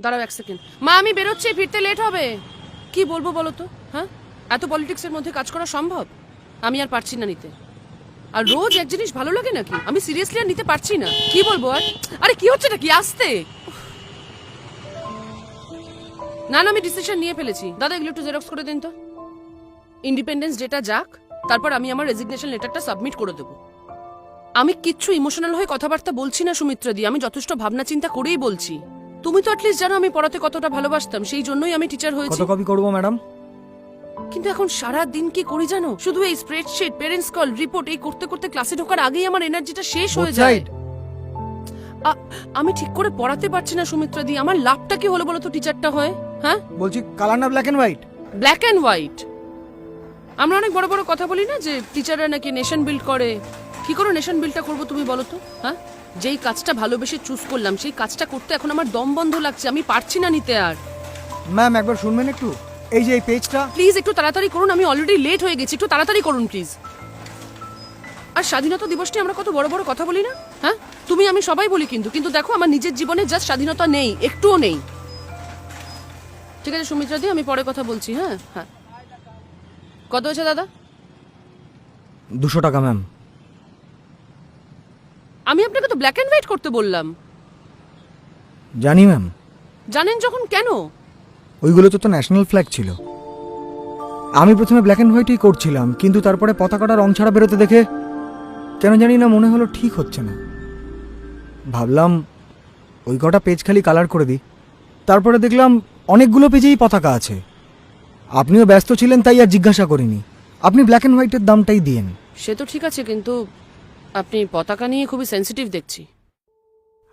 দাঁড়াও এক সেকেন্ড। মা আমি বেরোচ্ছি, ফিরতে লেট হবে। কি বলবো বলো তো? হ্যাঁ, এত পলিটিক্সের মধ্যে কাজ করা সম্ভব? আমি আর পারছি না নিতে। আর রোজ এক জিনিস ভালো লাগে নাকি? আমি সিরিয়াসলি আর নিতে পারছি না। কি বলবো আর? আরে কি হচ্ছে নাকি? আসতে না না, আমি ডিসিশন নিয়ে ফেলেছি। দাদা এগুলো একটু জেরক্স করে দিন তো। ইন্ডিপেন্ডেন্স ডেটা যাক, তারপর আমি আমার রেজিগনেশন লেটারটা সাবমিট করে দেবো। আমি কিচ্ছু ইমোশনাল হয়ে কথাবার্তা বলছি না সুমিত্রা দি, আমি যথেষ্ট ভাবনা চিন্তা করেই বলছি। তুমি তো অ্যাটলিস্ট জানো আমি পড়াতে কতটা ভালোবাসতাম, সেই জন্যই আমি টিচার হয়েছি। কত কপি করবো ম্যাডাম? কিন্তু এখন সারা দিন কি করি জানো? শুধু এই স্প্রেডশিট, প্যারেন্টস কল, রিপোর্ট এই করতে করতে ক্লাসে ঢোকার আগেই আমার এনার্জিটা শেষ হয়ে যায়। আমি ঠিক করে পড়াতে পারছি না সুমিত্রা দি। আমার লাভটা কি হলো বলো তো টিচারটা হয়? হ্যাঁ বলছি কালার না black and white? Black and white. আমরা অনেক বড় বড় কথা বলি না যে টিচাররা নাকি নেশন বিল্ড করে। কি করে নেশন বিল্ডটা করবো তুমি বলো তো? হ্যাঁ, যেই কাজটা ভালোবেসে চুজ করলাম সেই কাজটা করতে এখন আমার দম বন্ধ লাগছে, আমি পারছি না নিতে আর। ম্যাম একবার শুনবেন একটু? এই যে এই পেজটা, প্লিজ একটু তাড়াতাড়ি করুন, আমি অলরেডি লেট হয়ে গেছি, একটু তাড়াতাড়ি করুন প্লিজ। আর স্বাধীনতা দিবসটি আমরা কত বড় বড় কথা বলি না? হ্যাঁ, তুমি আমি সবাই বলি, কিন্তু কিন্তু দেখো আমার নিজের জীবনে জাস্ট স্বাধীনতা নেই, একটুও নেই। ঠিক আছে সুমিত্রা দি, আমি পরে কথা বলছি। হ্যাঁ হ্যাঁ, কত হয়েছে দাদা? 200 টাকা ম্যাম। আমি আপনাকে তো ব্ল্যাক অ্যান্ড হোয়াইট করতে বললাম। জানি ম্যাম। জানেন যখন কেন? ওইগুলো তো ন্যাশনাল ফ্ল্যাগ ছিল। আমি প্রথমে ব্ল্যাক অ্যান্ড হোয়াইটই করছিলাম, কিন্তু তারপরে পতাকাটা রং ছাড়া বেরোতে দেখে কেন জানি না মনে হলো ঠিক হচ্ছে না। ভাবলাম ওই কটা পেজ খালি কালার করে দিই। তারপরে দেখলাম অনেকগুলো পেজেই পতাকা আছে। আপনিও ব্যস্ত ছিলেন তাই আর জিজ্ঞাসা করিনি। আপনি ব্ল্যাক অ্যান্ড হোয়াইটের দামটাই দিয়েন। সে তো ঠিক আছে, কিন্তু আপনি পতাকা নিয়ে খুবই সেন্সিটিভ দেখছি।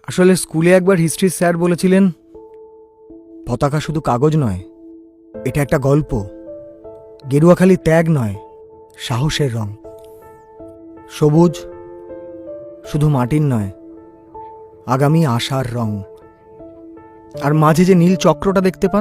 আসলে স্কুলে একবার হিস্ট্রির স্যার বলেছিলেন, পতাকা শুধু কাগজ নয়, এটা একটা গল্প। গেরুয়া খালি ত্যাগ নয়, সাহসের রং। সবুজ শুধু মাটির নয়, আগামী আশার রং। আর মাঝে যে নীল চক্রটা দেখতে পান,